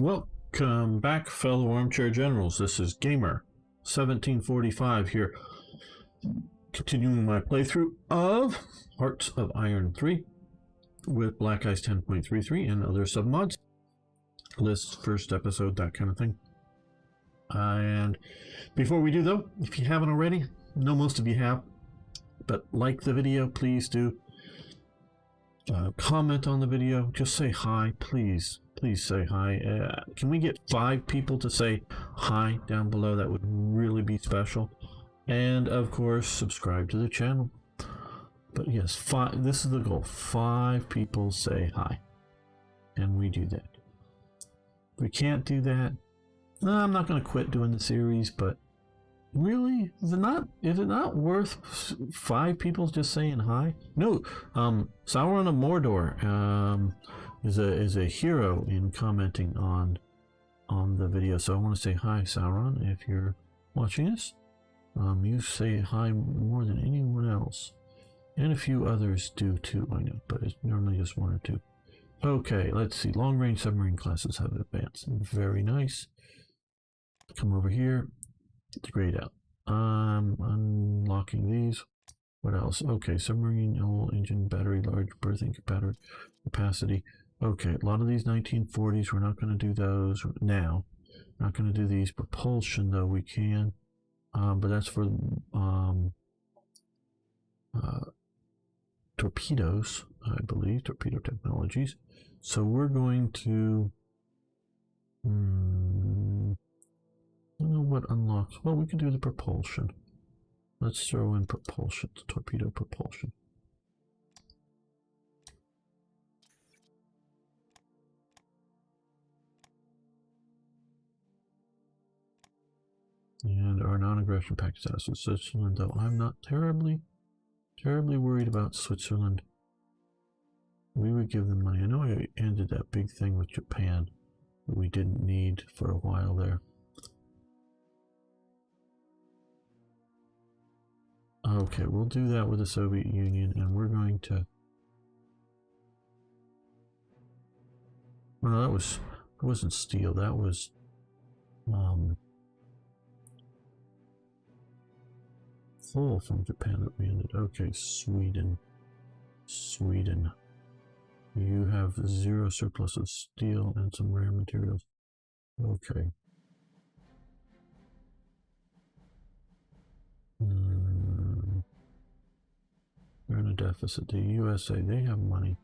Welcome back, fellow armchair generals. This is Gamer 1745 here, continuing my playthrough of Hearts of Iron 3 with Black Ice 10.33 and other submods. Lists, first episode, that kind of thing. And before we do, though, if you haven't already, know most of you have, but like the video, please do. Comment on the video, just say hi, please. Please say hi. Can we get 5 people to say hi down below? That would really be special. And of course, subscribe to the channel. But yes, 5. This is the goal. 5 people say hi, and we do that. If we can't do that, I'm not going to quit doing the series. But really, is it not worth 5 people just saying hi? No. Sauron of Mordor is a hero in commenting on the video, so I want to say hi, Sauron, if you're watching this. You say hi more than anyone else, and a few others do too, I know, but it's normally just 1 or 2. Okay, let's see. Long range submarine classes have advanced. Very nice. Come over here. It's grayed out. Unlocking these. What else? Okay, submarine hull engine battery, large berthing capacity. Okay, a lot of these 1940s, we're not going to do those now. Not going to do these. Propulsion, though, we can. But that's for torpedoes, I believe. Torpedo technologies. So we're going to... I don't know what unlocks. Well, we can do the propulsion. Let's throw in propulsion. Torpedo propulsion. And our non-aggression pact status with Switzerland, though I'm not terribly worried about Switzerland. We would give them money. I know I ended that big thing with Japan that we didn't need for a while there. Okay, we'll do that with the Soviet Union, and we're going to... Well, that wasn't steel, that was... full from Japan that we ended. Okay, Sweden. You have 0 surplus of steel and some rare materials. Okay. We're in a deficit. The USA, they have money.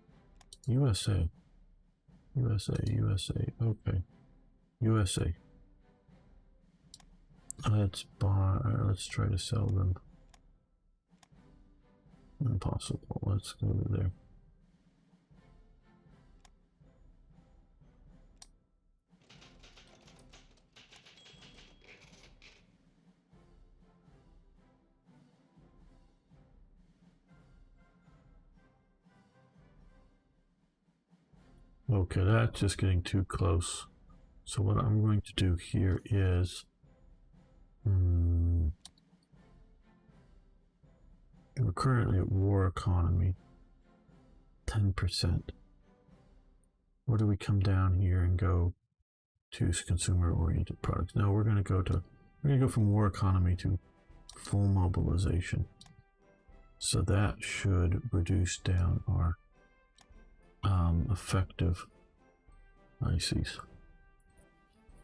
USA. Okay. USA. Let's try to sell them. Impossible. Let's go to there. Okay, that's just getting too close. So what I'm going to do here is we're currently at war economy, 10%. Where do we come down here and go to consumer-oriented products? No, we're going to go from war economy to full mobilization. So that should reduce down our effective ICs.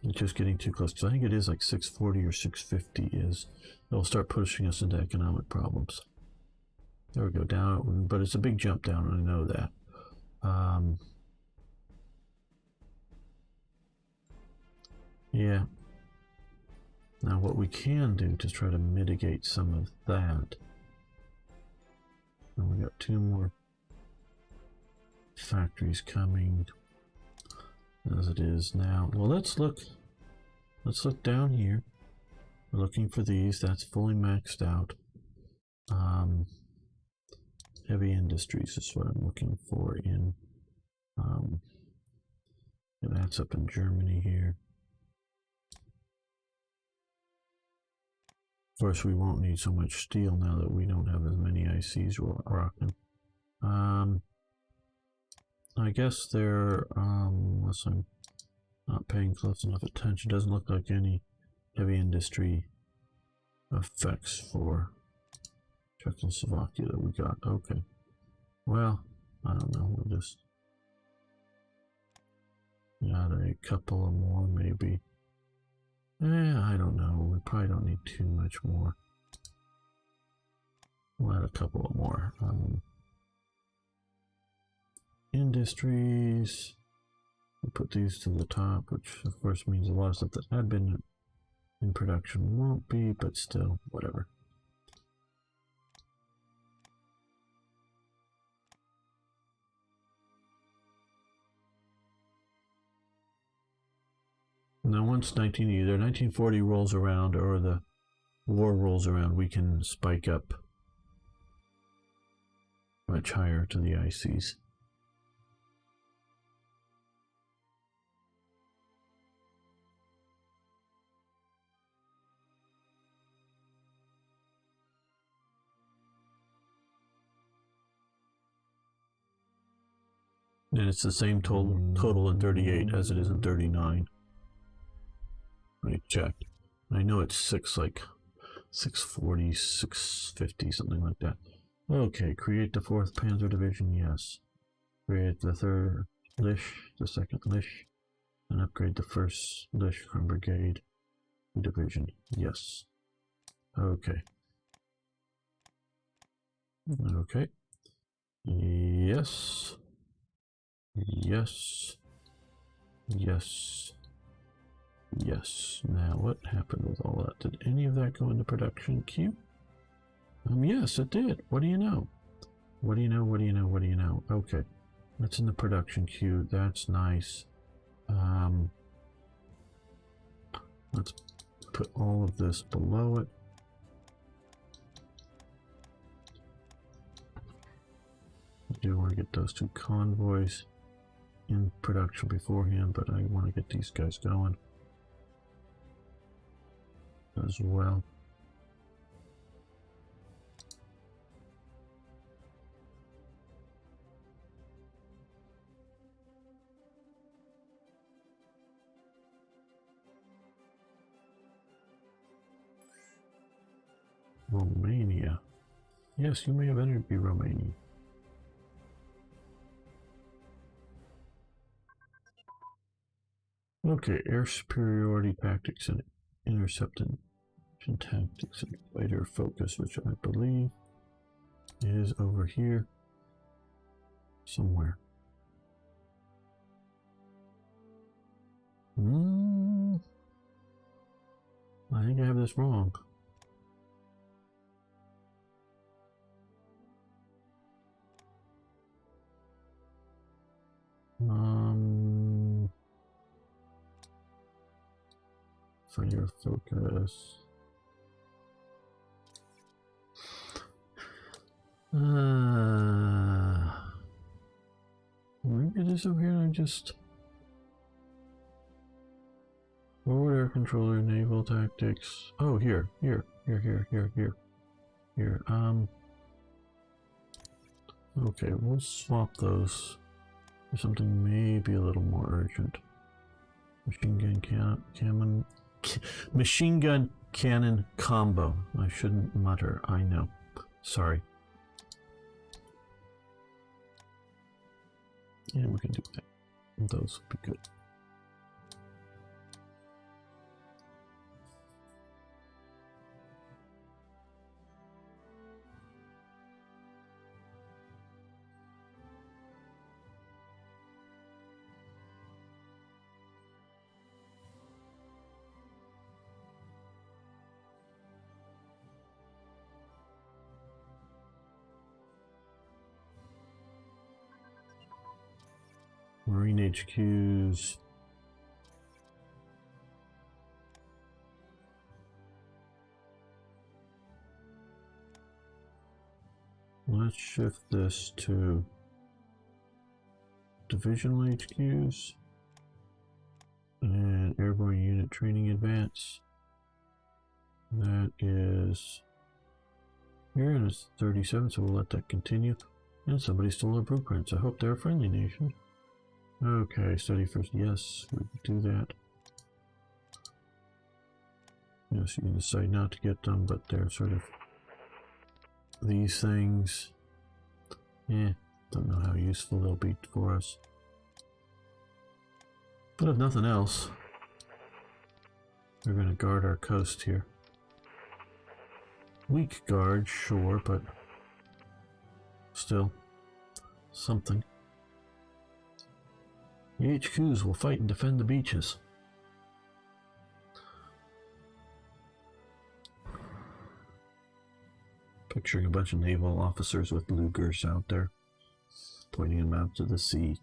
It's just getting too close, because I think it is like 640 or 650 is. It'll start pushing us into economic problems. There we go, down, but it's a big jump down, I know that. Yeah. Now what we can do to try to mitigate some of that, and we got 2 more factories coming as it is now. Well, let's look down here. We're looking for these. That's fully maxed out. Heavy industries is what I'm looking for in that's up in Germany here. Of course, we won't need so much steel now that we don't have as many ICs rocking. I guess they're unless I'm Not paying close enough attention. Doesn't look like any heavy industry effects for Czechoslovakia that we got. Okay. Well, I don't know. We'll just add a couple of more, maybe. I don't know. We probably don't need too much more. We'll add a couple of more. Industries. We'll put these to the top, which of course means a lot of stuff that had been in production won't be, but still, whatever. Now once either 1940 rolls around or the war rolls around, we can spike up much higher to the ICs. And it's the same total in 38 as it is in 39. Let me check. I know it's 640, 650, something like that. Okay, create the 4th Panzer Division, yes. Create the 3rd Lish, the 2nd Lish, and upgrade the 1st Lish from Brigade Division, yes. Okay. Okay. Yes. Yes. Yes. Yes. Now, what happened with all that? Did any of that go into production queue? Yes, it did. What do you know? What do you know? What do you know? What do you know? Okay. That's in the production queue. That's nice. Let's put all of this below it. I do want to get those 2 convoys in production beforehand, but I want to get these guys going as well. Romania. Yes, you may have entered be Romania. Okay, air superiority tactics and interception tactics and fighter focus, which I believe is over here somewhere. I think I have this wrong. Fighter focus. Maybe it is over here. I just forward air controller, naval tactics. Oh, here. Okay, we'll swap those for something maybe a little more urgent. Machine gun cannon combo. I shouldn't mutter. I know. Sorry. Yeah, we can do that. Those would be good. Marine HQs. Let's shift this to divisional HQs and airborne unit training advance. That is here, and it's 37, so we'll let that continue. And somebody stole our blueprints. I hope they're a friendly nation. Okay, study first. Yes, we can do that. Yes, you can decide not to get them, but they're sort of these things. Yeah, don't know how useful they'll be for us. But if nothing else, we're going to guard our coast here. Weak guard, sure, but still something. The HQs will fight and defend the beaches. Picturing a bunch of naval officers with lugers out there, pointing them out to the sea.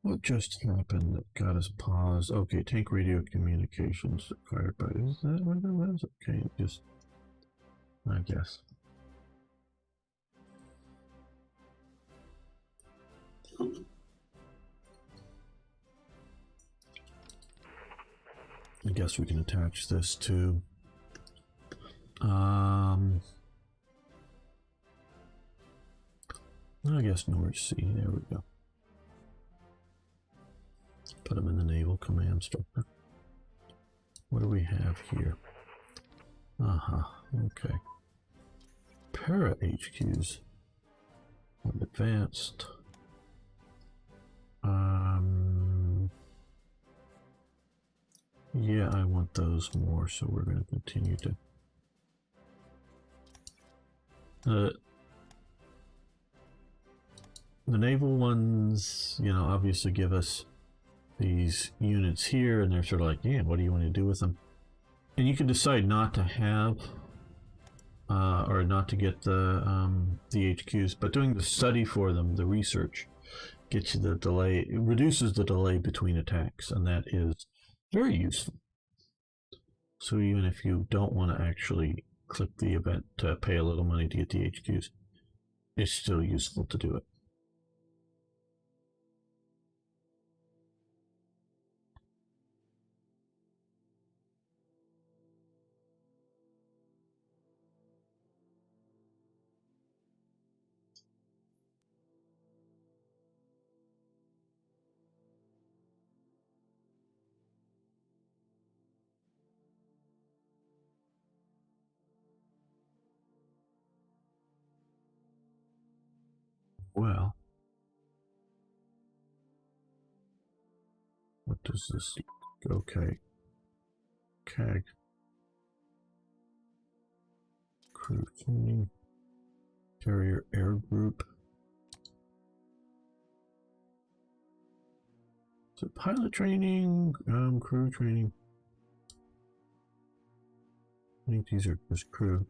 What just happened that got us paused? Okay, tank radio communications fired by. Is that what it was? Okay, just. I guess. I guess we can attach this to. I guess North Sea. There we go. Put them in the Naval Command Structure. What do we have here? Okay. Para HQs. Advanced. Yeah, I want those more, so we're going to continue to. The naval ones, you know, obviously give us these units here, and they're sort of like, yeah, what do you want to do with them? And you can decide not to have or not to get the HQs, but doing the study for them, the research, gets you the delay. It reduces the delay between attacks, and that is very useful. So even if you don't want to actually click the event to pay a little money to get the HQs, it's still useful to do it. Well, what does this? Okay. CAG. Crew training. Carrier air group. So pilot training, crew training. I think these are just crew.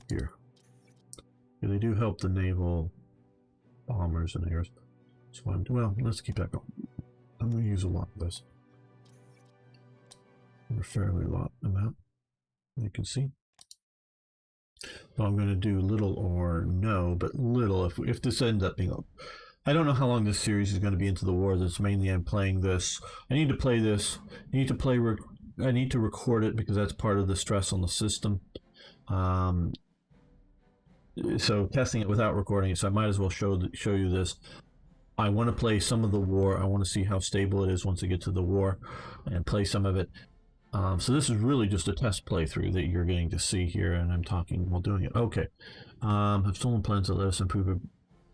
Here. Yeah, they do help the naval bombers and airs. So well, let's keep that going. I'm going to use a lot of this. A fairly lot amount, you can see. So I'm going to do little or no, but little if this ends up being. I don't know how long this series is going to be into the war. That's mainly I'm playing this. I need to play this. I need to play. I need to record it because that's part of the stress on the system. So testing it without recording it. So I might as well show you this. I want to play some of the war. I want to see how stable it is once I get to the war, and play some of it. So this is really just a test playthrough that you're getting to see here, and I'm talking while doing it. Okay. Have stolen plans that let us improve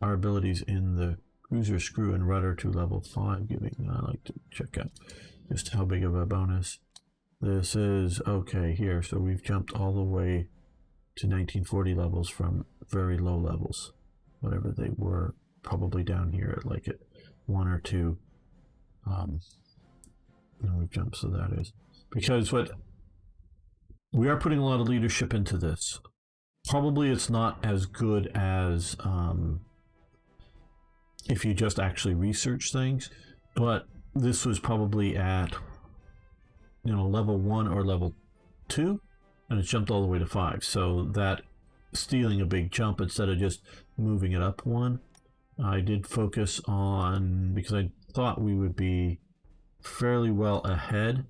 our abilities in the cruiser screw and rudder to level 5, giving. I like to check out just how big of a bonus this is. Okay, here. So we've jumped all the way to 1940 levels from very low levels, whatever they were, probably down here at like at 1 or 2. And we've jumped, so that is. Because what we are putting a lot of leadership into this. Probably it's not as good as if you just actually research things, but this was probably at level 1 or level 2, and it's jumped all the way to 5. So that stealing a big jump instead of just moving it up one. I did focus on, because I thought we would be fairly well ahead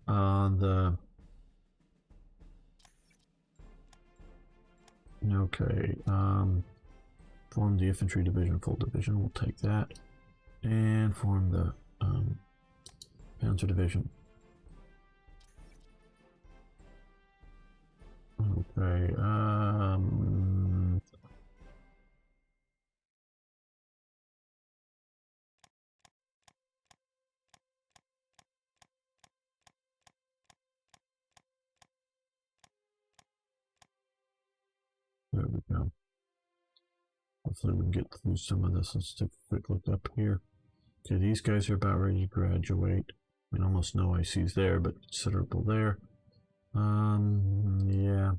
on the. Okay, form the infantry division, full division. We'll take that, and form the panzer division. Okay. There we go. Hopefully we can get through some of this. Let's take a quick look up here. Okay, these guys are about ready to graduate. I mean, almost no ICs there, but considerable there. Yeah.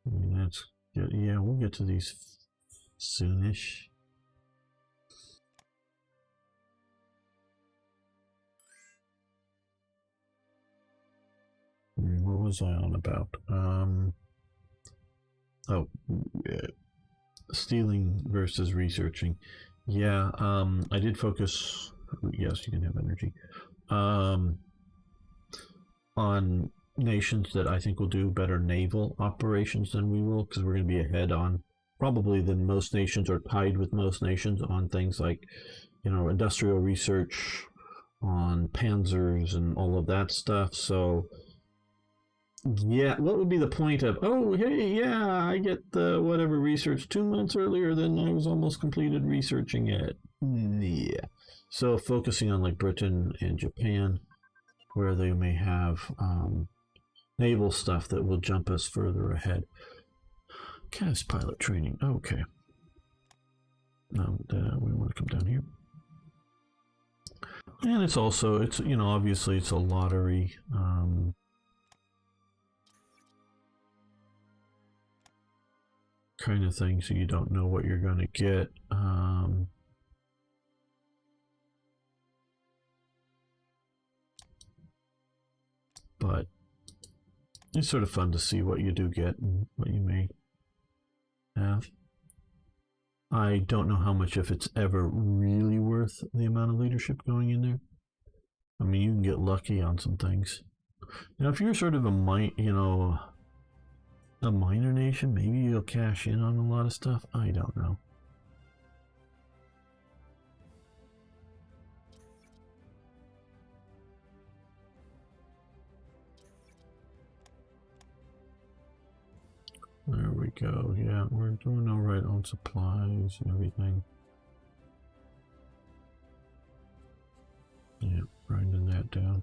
I mean, that's good. Yeah, we'll get to these soonish. What was I on about? Oh, stealing versus researching. Yeah, I did focus. Yes, you can have energy. On nations that I think will do better naval operations than we will, because we're going to be ahead on probably than most nations, or tied with most nations on things like, industrial research, on panzers and all of that stuff. So yeah, what would be the point of, oh, hey, yeah, I get the whatever research 2 months earlier than I was almost completed researching it? Yeah. So focusing on like Britain and Japan, where they may have naval stuff that will jump us further ahead. Cast pilot training. Okay. Now we want to come down here. And it's also, obviously it's a lottery. Kind of thing, so you don't know what you're going to get. But it's sort of fun to see what you do get and what you may have. I don't know how much, if it's ever really worth the amount of leadership going in there. I mean, you can get lucky on some things. Now, if you're sort of a minor nation, maybe you'll cash in on a lot of stuff. I don't know. There we go. Yeah, we're doing all right on supplies and everything. Yeah, grinding that down.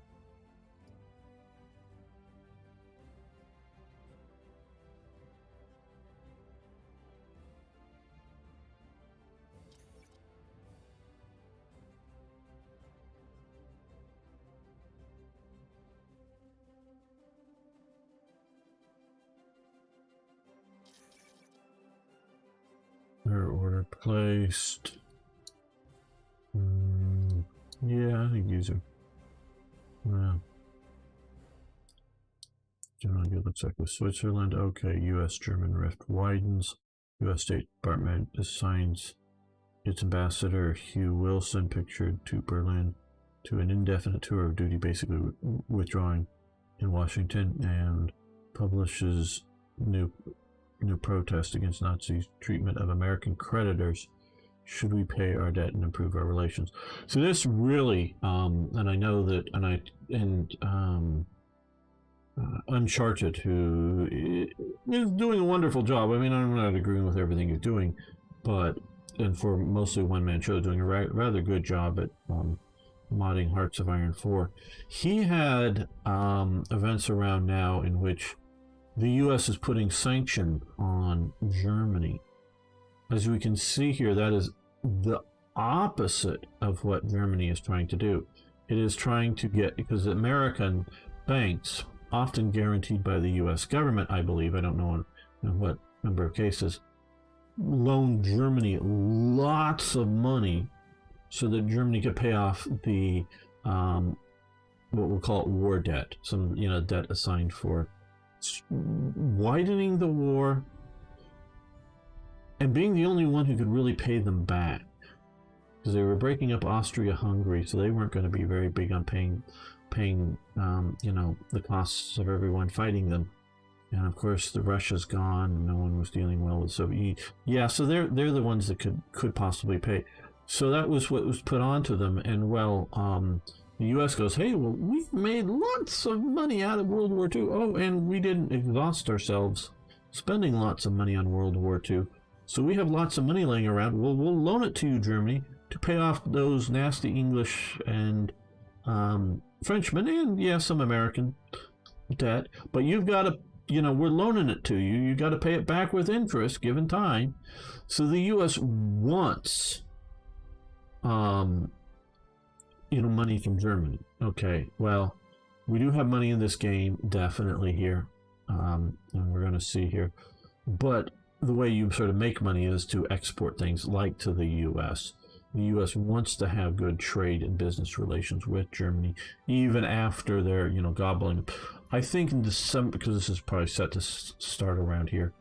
Order placed. Yeah, I think these are. Well, generally good. Looks like with Switzerland. Okay, U.S.-German rift widens. U.S. State Department assigns its ambassador Hugh Wilson, pictured to Berlin, to an indefinite tour of duty, basically withdrawing in Washington, and publishes new protest against Nazi treatment of American creditors. Should we pay our debt and improve our relations? So this really, and I know that, Uncharted, who is doing a wonderful job. I mean, I'm not agreeing with everything he's doing, but, and for mostly one-man show, doing a rather good job at modding Hearts of Iron 4. He had events around now in which the U.S. is putting sanction on Germany. As we can see here, that is the opposite of what Germany is trying to do. It is trying to get, because American banks, often guaranteed by the U.S. government, I believe, I don't know in what number of cases, loan Germany lots of money so that Germany could pay off the, what we'll call it, war debt, some, debt assigned for widening the war, and being the only one who could really pay them back, because they were breaking up Austria-Hungary, so they weren't going to be very big on paying the costs of everyone fighting them. And of course, the Russia's gone, and no one was dealing well with Soviet Union. Yeah, so they're the ones that could possibly pay. So that was what was put onto them. And the U.S. goes, hey, well, we've made lots of money out of World War II. Oh, and we didn't exhaust ourselves spending lots of money on World War II. So we have lots of money laying around. Well, we'll loan it to you, Germany, to pay off those nasty English and Frenchmen and, some American debt. But you've got to, we're loaning it to you. You've got to pay it back with interest given time. So the U.S. wants, money from Germany. Okay, well, we do have money in this game, definitely here. And we're going to see here. But the way you sort of make money is to export things like to the U.S. The U.S. wants to have good trade and business relations with Germany, even after they're, gobbling. I think in December, because this is probably set to start around here,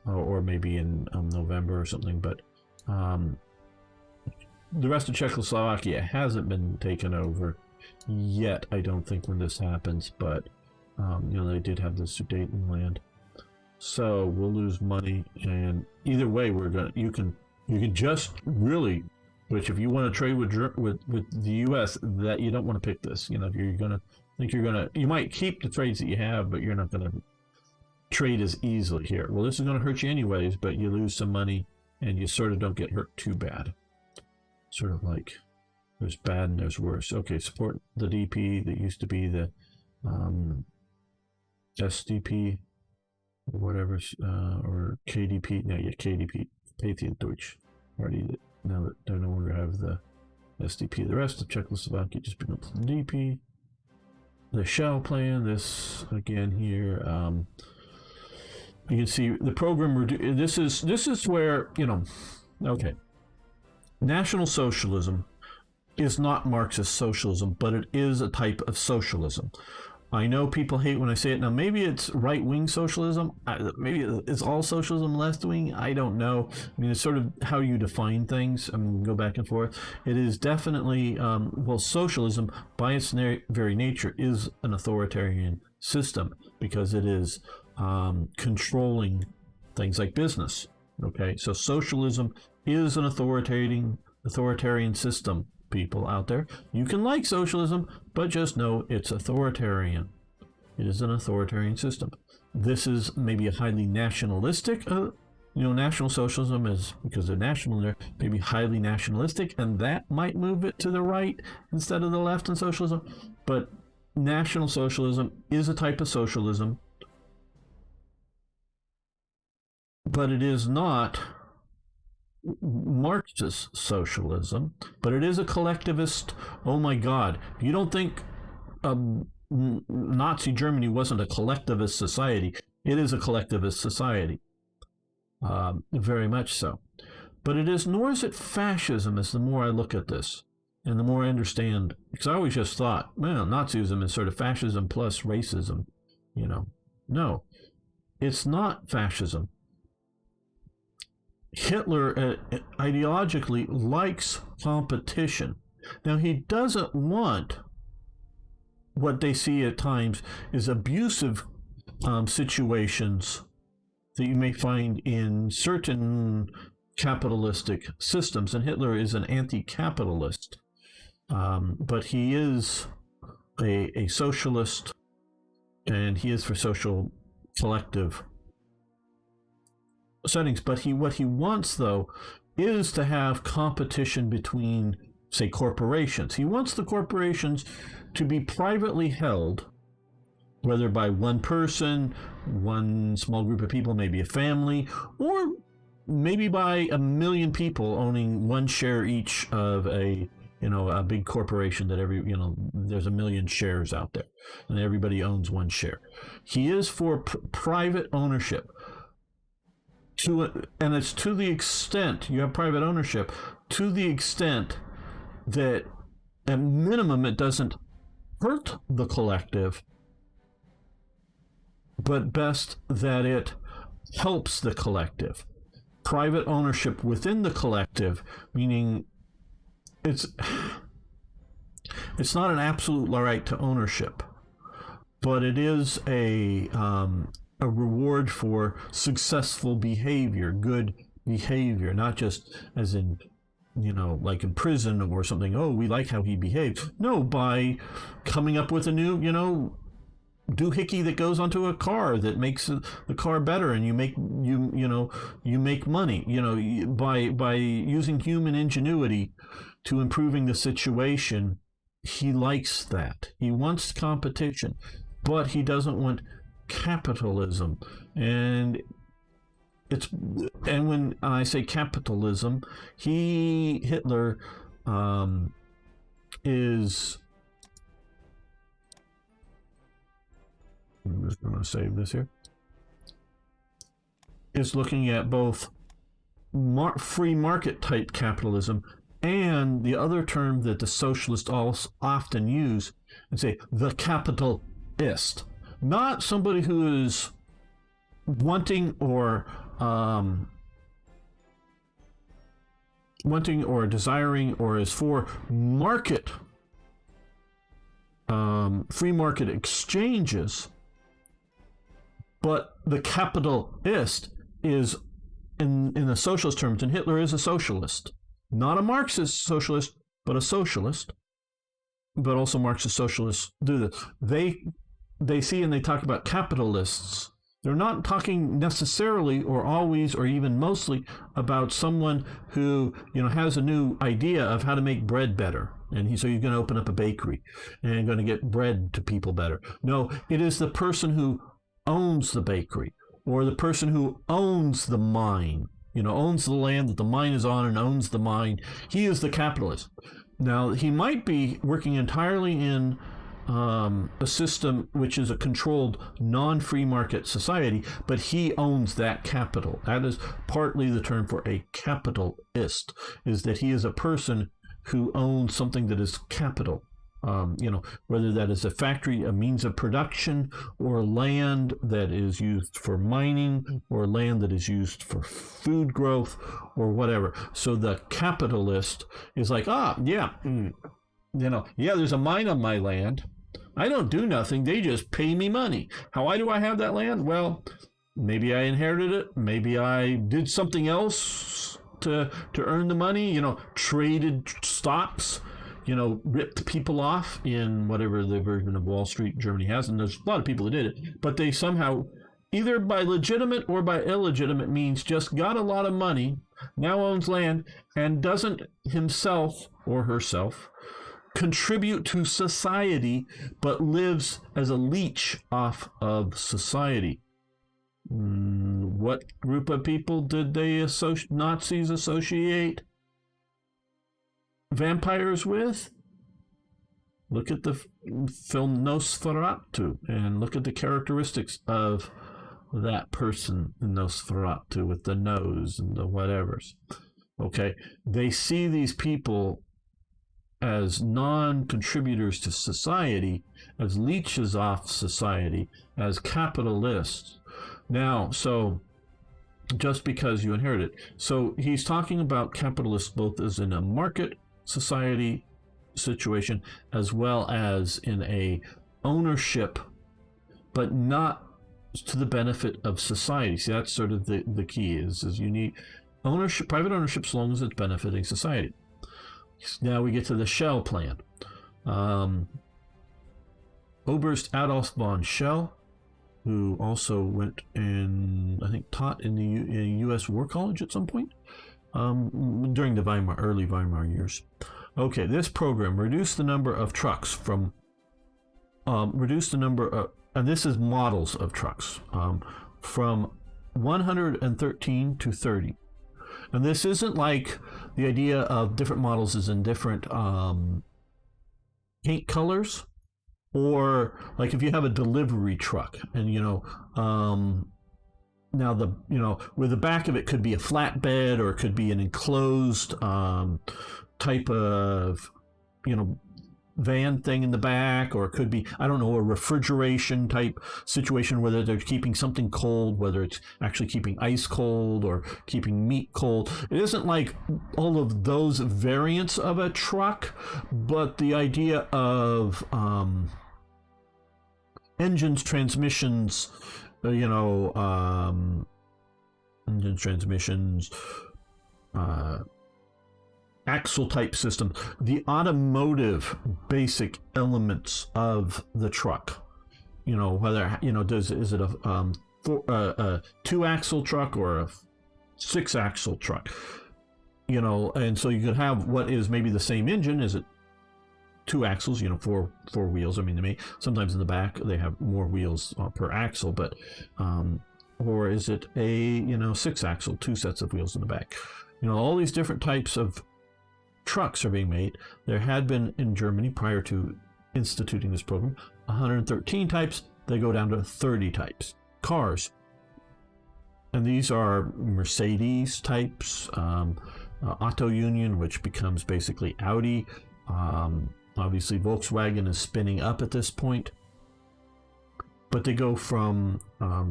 or maybe in November or something, but the rest of Czechoslovakia hasn't been taken over yet, I don't think, when this happens, but, they did have the Sudetenland. So we'll lose money, and either way, you can just really, which if you want to trade with the U.S., that you don't want to pick this. You might keep the trades that you have, but you're not going to trade as easily here. Well, this is going to hurt you anyways, but you lose some money, and you sort of don't get hurt too bad. Sort of like there's bad and there's worse. Okay, support the DP that used to be the SDP. Whatever, or KDP. No, yeah, KDP. Patriot Deutsch Party. Now that they no longer have the SDP. The rest of Czechoslovakia just becomes the DP. The Shell plan. This again here. You can see the program. This is where Okay. National Socialism is not Marxist socialism, but it is a type of socialism. I know people hate when I say it. Now, maybe it's right-wing socialism. Maybe it's all socialism left-wing. I don't know. I mean, it's sort of how you define things. I mean, go back and forth. It is definitely, socialism, by its very nature, is an authoritarian system because it is controlling things like business. Okay, so socialism is an authoritarian system. People out there, you can like socialism, but just know it's authoritarian. It is an authoritarian system. This is maybe a highly nationalistic, national socialism is, because they're national there, maybe highly nationalistic, and that might move it to the right instead of the left in socialism. But National Socialism is a type of socialism, but it is not Marxist socialism, but it is a collectivist. Oh my God, you don't think Nazi Germany wasn't a collectivist society? It is a collectivist society, very much so. But it is, nor is it fascism, as the more I look at this and the more I understand, because I always just thought, well, Nazism is sort of fascism plus racism, No, it's not fascism. Hitler ideologically likes competition. Now, he doesn't want what they see at times is abusive situations that you may find in certain capitalistic systems. And Hitler is an anti-capitalist, but he is a socialist, and he is for social collective settings. But what he wants, though, is to have competition between, say, corporations. He wants the corporations to be privately held, whether by one person, one small group of people, maybe a family, or maybe by 1,000,000 people owning one share each of a big corporation that there's 1,000,000 shares out there, and everybody owns one share. He is for private ownership. And it's to the extent you have private ownership, to the extent that at minimum it doesn't hurt the collective, but best that it helps the collective. Private ownership within the collective, meaning it's not an absolute right to ownership, but it is a reward for successful behavior, good behavior, not just as in, like in prison or something. Oh, we like how he behaved. No, by coming up with a new, doohickey that goes onto a car that makes the car better, and you make money. By using human ingenuity to improving the situation. He likes that. He wants competition, but he doesn't want capitalism. And when I say capitalism, Hitler is. I'm just going to save this here. Is looking at both free market type capitalism and the other term that the socialists often use and say, the capitalist. Not somebody who is wanting or desiring or is for market, free market exchanges, but the capitalist is, in the socialist terms, and Hitler is a socialist. Not a Marxist socialist, but a socialist. But also Marxist socialists do this. They see and they talk about capitalists. They're not talking necessarily or always or even mostly about someone who, has a new idea of how to make bread better. And so you're going to open up a bakery and going to get bread to people better. No, it is the person who owns the bakery or the person who owns the mine. Owns the land that the mine is on and owns the mine. He is the capitalist. Now, he might be working entirely in a system which is a controlled non-free market society, but he owns that capital. That is partly the term for a capitalist, is that he is a person who owns something that is capital. Whether that is a factory, a means of production, or land that is used for mining, or land that is used for food growth, or whatever. So the capitalist is like, there's a mine on my land. I don't do nothing. They just pay me money. Why do I have that land? Well, maybe I inherited it. Maybe I did something else to earn the money, traded stocks, ripped people off in whatever the version of Wall Street Germany has. And there's a lot of people that did it, but they somehow, either by legitimate or by illegitimate means, just got a lot of money, now owns land, and doesn't himself or herself contribute to society, but lives as a leech off of society. What group of people did Nazis associate vampires with? Look at the film Nosferatu and look at the characteristics of that person in Nosferatu with the nose and the whatevers. Okay, they see these people as non-contributors to society, as leeches off society, as capitalists. Now, so just because you inherit it. So he's talking about capitalists both as in a market society situation as well as in a ownership, but not to the benefit of society. See, that's sort of the key is you need ownership, private ownership, as long as it's benefiting society. Now we get to the Shell plan. Oberst Adolf von Shell, who also went and I think taught in the U.S. War College at some point during the early Weimar years. Okay, this program reduced the number of trucks from and this is models of trucks, from 113 to 30. And this isn't like the idea of different models is in different paint colors, or like if you have a delivery truck and now where the back of it could be a flatbed or it could be an enclosed type of van thing in the back, or it could be, I don't know, a refrigeration type situation where they're keeping something cold, whether it's actually keeping ice cold or keeping meat cold. It isn't like all of those variants of a truck, but the idea of engines, transmissions, engines, transmissions, axle type system, the automotive basic elements of the truck. Whether is it a 2-axle truck or a 6-axle truck? And so you could have what is maybe the same engine. Is it 2 axles? Four wheels. I mean, sometimes in the back they have more wheels per axle, but or is it a 6-axle, 2 sets of wheels in the back? All these different types of trucks are being made. There had been in Germany, prior to instituting this program, 113 types. They go down to 30 types. Cars, and these are Mercedes types, Auto Union, which becomes basically Audi. Obviously Volkswagen is spinning up at this point, but they go from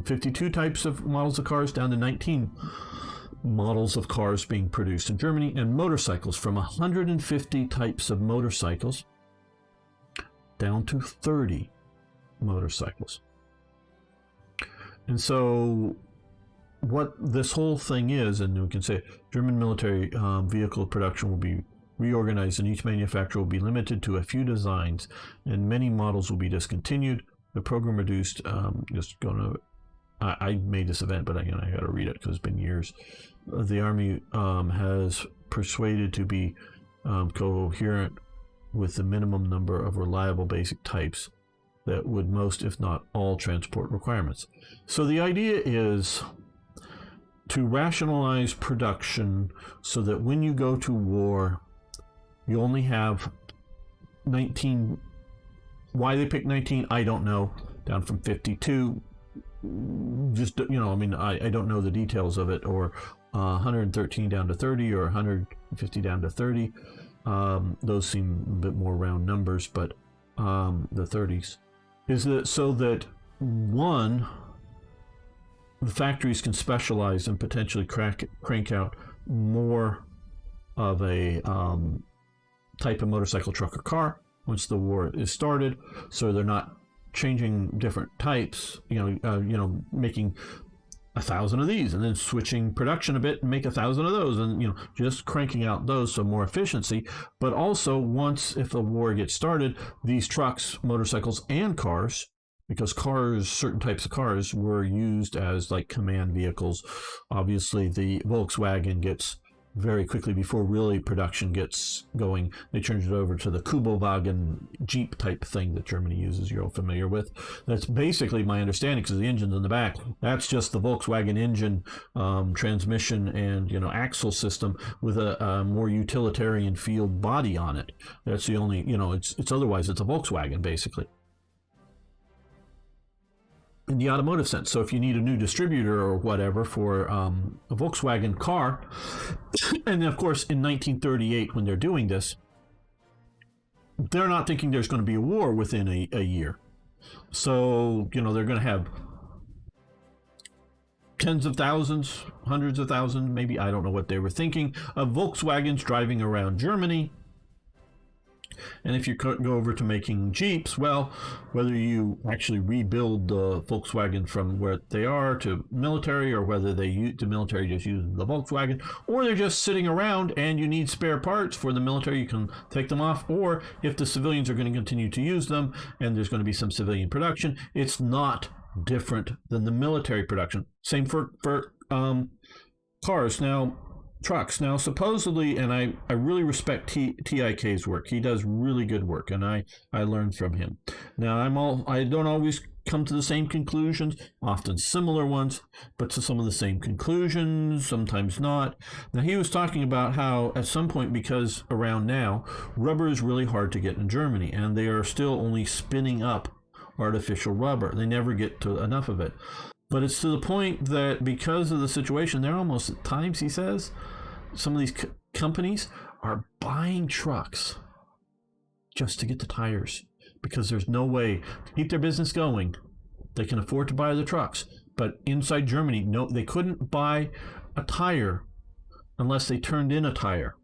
52 types of models of cars down to 19 models of cars being produced in Germany, and motorcycles from 150 types of motorcycles down to 30 motorcycles. And so what this whole thing is, and we can say German military vehicle production will be reorganized, and each manufacturer will be limited to a few designs, and many models will be discontinued. The program reduced, I made this event, but I got to read it because it's been years. The Army has persuaded to be coherent with the minimum number of reliable basic types that would most, if not all, transport requirements. So the idea is to rationalize production so that when you go to war, you only have 19. Why they picked 19, I don't know. Down from 52. Just, I don't know the details of it, or 113 down to 30, or 150 down to 30. Those seem a bit more round numbers, but the 30s. Is that so that, one, the factories can specialize and potentially crank out more of a type of motorcycle, truck, or car once the war is started, so they're not changing different types, making 1,000 of these and then switching production a bit and make 1,000 of those, and just cranking out those, so more efficiency. But also, once, if the war gets started, these trucks, motorcycles, and cars, because certain types of cars were used as like command vehicles. Obviously the Volkswagen gets, very quickly before really production gets going, they changed it over to the Kubowagen Jeep type thing that Germany uses, you're all familiar with. That's basically my understanding, because the engine's in the back. That's just the Volkswagen engine, transmission, and axle system with a more utilitarian field body on it. That's the only, it's otherwise it's a Volkswagen basically, in the automotive sense. So if you need a new distributor or whatever for a Volkswagen car, and of course in 1938 when they're doing this, they're not thinking there's going to be a war within a year. So, they're going to have tens of thousands, hundreds of thousands, maybe, I don't know what they were thinking, of Volkswagens driving around Germany. And if you go over to making Jeeps, well, whether you actually rebuild the Volkswagen from where they are to military, or whether the military just uses the Volkswagen, or they're just sitting around and you need spare parts for the military, you can take them off. Or if the civilians are going to continue to use them and there's going to be some civilian production, it's not different than the military production. Same for cars. Now, trucks. Now, supposedly, and I really respect TIK's work. He does really good work, and I learned from him. Now, I don't always come to the same conclusions, often similar ones, but to some of the same conclusions, sometimes not. Now, he was talking about how at some point, because around now, rubber is really hard to get in Germany, and they are still only spinning up artificial rubber. They never get to enough of it. But it's to the point that because of the situation, they're almost at times, he says, some of these companies are buying trucks just to get the tires, because there's no way to keep their business going. They can afford to buy the trucks, but inside Germany, no, they couldn't buy a tire unless they turned in a tire.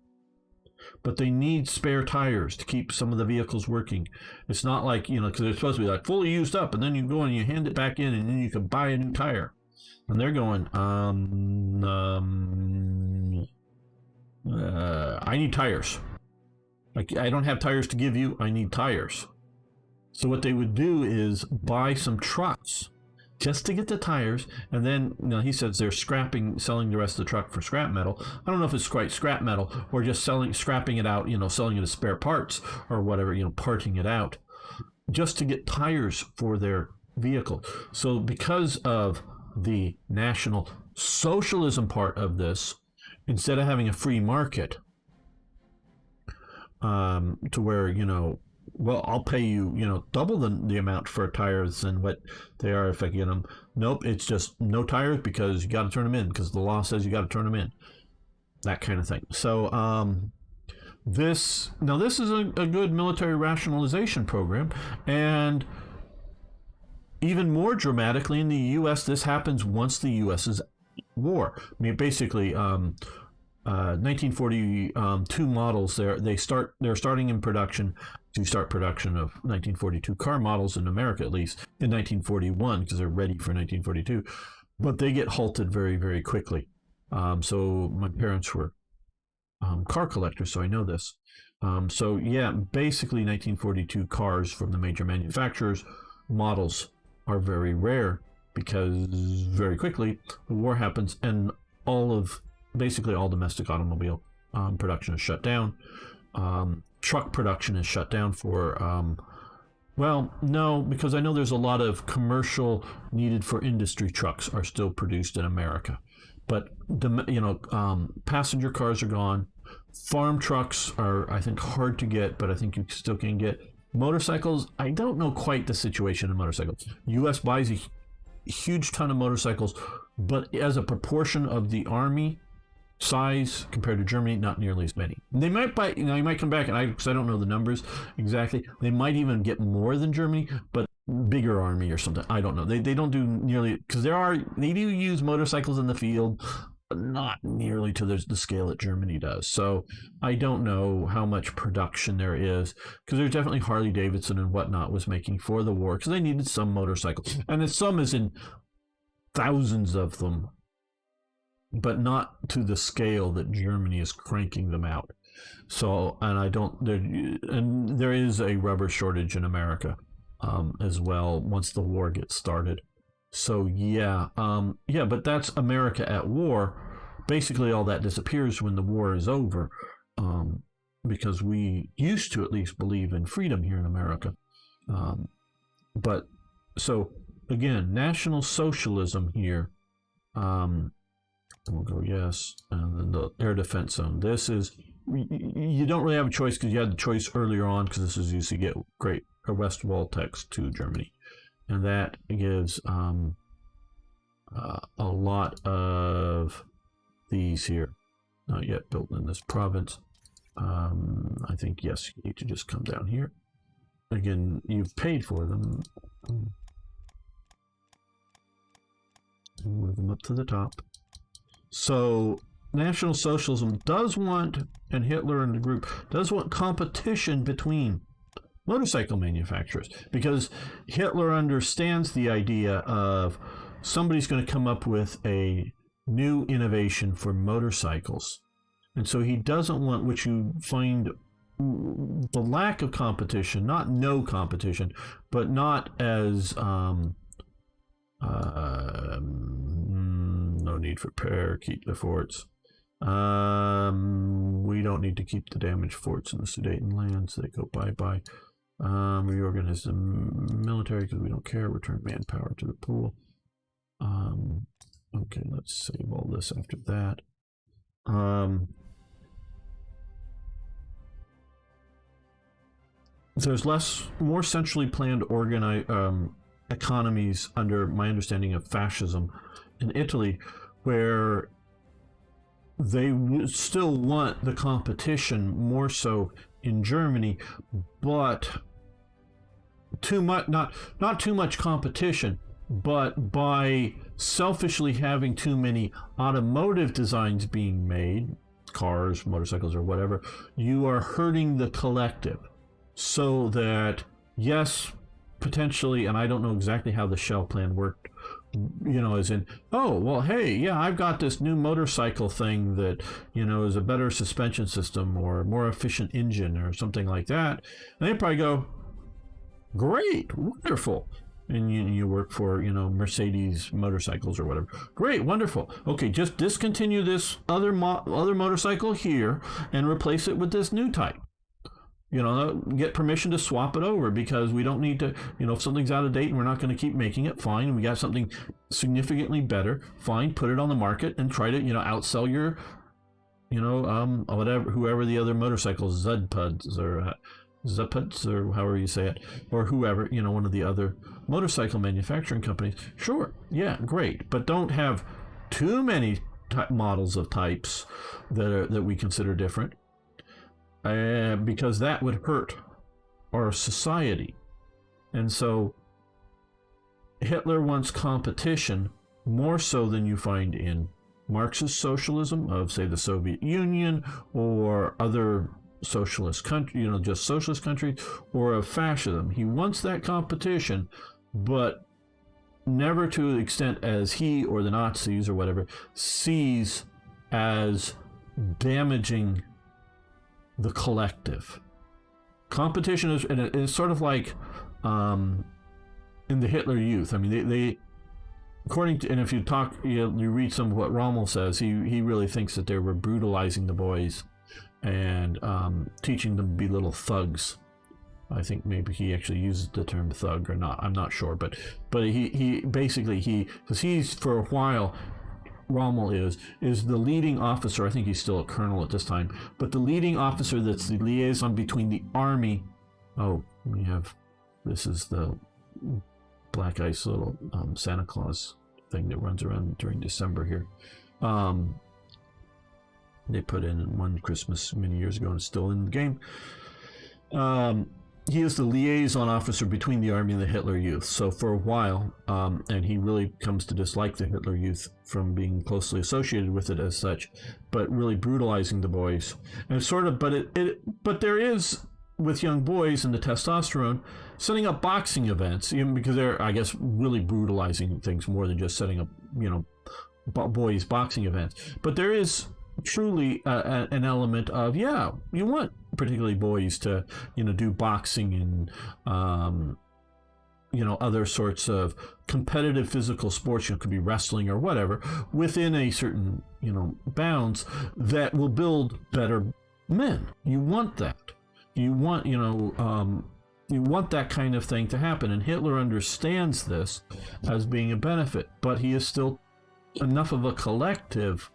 But they need spare tires to keep some of the vehicles working. It's not like, because they're supposed to be like fully used up, and then you go and you hand it back in, and then you can buy a new tire. And they're going, I need tires. Like, I don't have tires to give you. I need tires. So what they would do is buy some trucks just to get the tires, and then he says they're selling the rest of the truck for scrap metal. I don't know if it's quite scrap metal or just scrapping it out, selling it as spare parts or whatever, parting it out, just to get tires for their vehicle. So because of the National Socialism part of this, instead of having a free market, to where, well, I'll pay you, double the amount for tires than what they are if I get them. Nope, it's just no tires because you got to turn them in because the law says you got to turn them in. That kind of thing. So this is a good military rationalization program, and even more dramatically in the U.S., this happens once the U.S. is war. I mean, basically, 1942 models. They're starting in production to start production of 1942 car models in America, at least in 1941, because they're ready for 1942. But they get halted very, very quickly. So my parents were car collectors, so I know this. So yeah, basically 1942 cars from the major manufacturers models are very rare because very quickly the war happens and basically all domestic automobile production is shut down. Truck production is shut down for, well, no, because I know there's a lot of commercial needed for industry trucks are still produced in America. But, passenger cars are gone. Farm trucks are, I think, hard to get, but I think you still can get. Motorcycles, I don't know quite the situation in motorcycles. U.S. buys a huge ton of motorcycles, but as a proportion of the Army size compared to Germany, not nearly as many. They might buy, you might come back, and because I don't know the numbers exactly, they might even get more than Germany, but bigger army or something. I don't know. They don't do nearly, because they do use motorcycles in the field, but not nearly to the scale that Germany does. So I don't know how much production there is, because there's definitely Harley Davidson and whatnot was making for the war, because they needed some motorcycles, and the some is in thousands of them, but not to the scale that Germany is cranking them out. So, and there is a rubber shortage in America as well once the war gets started. So but that's America at war. Basically, all that disappears when the war is over, because we used to at least believe in freedom here in America. But so again, National Socialism here. We'll go yes, and then the air defense zone. This is, you don't really have a choice because you had the choice earlier on, because this is used to get a West Wall text to Germany, and that gives a lot of these here, not yet built in this province. I think yes, you need to just come down here. Again, you've paid for them. Move them up to the top. So National Socialism does want, and Hitler and the group does want competition between motorcycle manufacturers, because Hitler understands the idea of somebody's going to come up with a new innovation for motorcycles. And so he doesn't want, which you find the lack of competition, not no competition, but not as no need for repair, keep the forts. We don't need to keep the damaged forts in the Sudetenlands. They go bye-bye. Reorganize the military because we don't care. Return manpower to the pool. Okay, let's save all this after that. There's more centrally planned economies under my understanding of fascism in Italy, where they still want the competition more so in Germany, but too much, not too much competition, but by selfishly having too many automotive designs being made, cars, motorcycles, or whatever, you are hurting the collective. So that, yes, potentially, and I don't know exactly how the Shell plan worked, as in, oh, well, hey, yeah, I've got this new motorcycle thing that, is a better suspension system or more efficient engine or something like that. And they probably go, great, wonderful. And you work for, Mercedes motorcycles or whatever. Great, wonderful. Okay, just discontinue this other motorcycle here and replace it with this new type. Get permission to swap it over, because we don't need to, if something's out of date and we're not going to keep making it, fine. We got something significantly better, fine, put it on the market and try to, outsell your, whoever the other motorcycles, Zudpuds or Zuputs or however you say it, or whoever, one of the other motorcycle manufacturing companies. Sure, yeah, great. But don't have too many models of types that we consider different. Because that would hurt our society. And so Hitler wants competition more so than you find in Marxist socialism of, say, the Soviet Union or other socialist country, just socialist countries, or of fascism. He wants that competition, but never to the extent as he or the Nazis or whatever sees as damaging the collective. Competition is sort of like in the Hitler Youth. I mean, they according to, and if you talk, you read some of what Rommel says, he really thinks that they were brutalizing the boys and teaching them to be little thugs. I think maybe he actually uses the term thug or not. I'm not sure, but he basically, because he's for a while, Rommel is the leading officer. I think he's still a colonel at this time, but the leading officer that's the liaison between the army. Oh, this is the Black Ice little Santa Claus thing that runs around during December here. They put in one Christmas many years ago and it's still in the game. He is the liaison officer between the army and the Hitler Youth. So for a while, and he really comes to dislike the Hitler Youth from being closely associated with it as such, but really brutalizing the boys. And sort of, but there is, with young boys and the testosterone, setting up boxing events, even because they're, I guess, really brutalizing things more than just setting up, boys boxing events. But there is truly an element of, yeah, you want particularly boys to, do boxing and, other sorts of competitive physical sports, could be wrestling or whatever, within a certain, bounds that will build better men. You want that. You want, you want that kind of thing to happen. And Hitler understands this as being a benefit, but he is still enough of a collective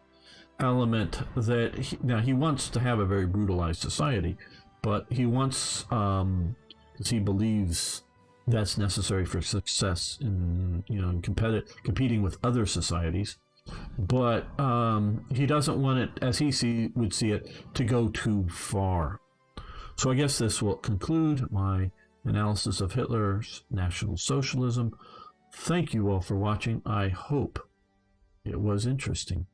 element that he wants to have a very brutalized society, but he wants, because he believes that's necessary for success in competing with other societies, but he doesn't want it, as he would see it, to go too far. So I guess this will conclude my analysis of Hitler's National Socialism. Thank you all for watching. I hope it was interesting.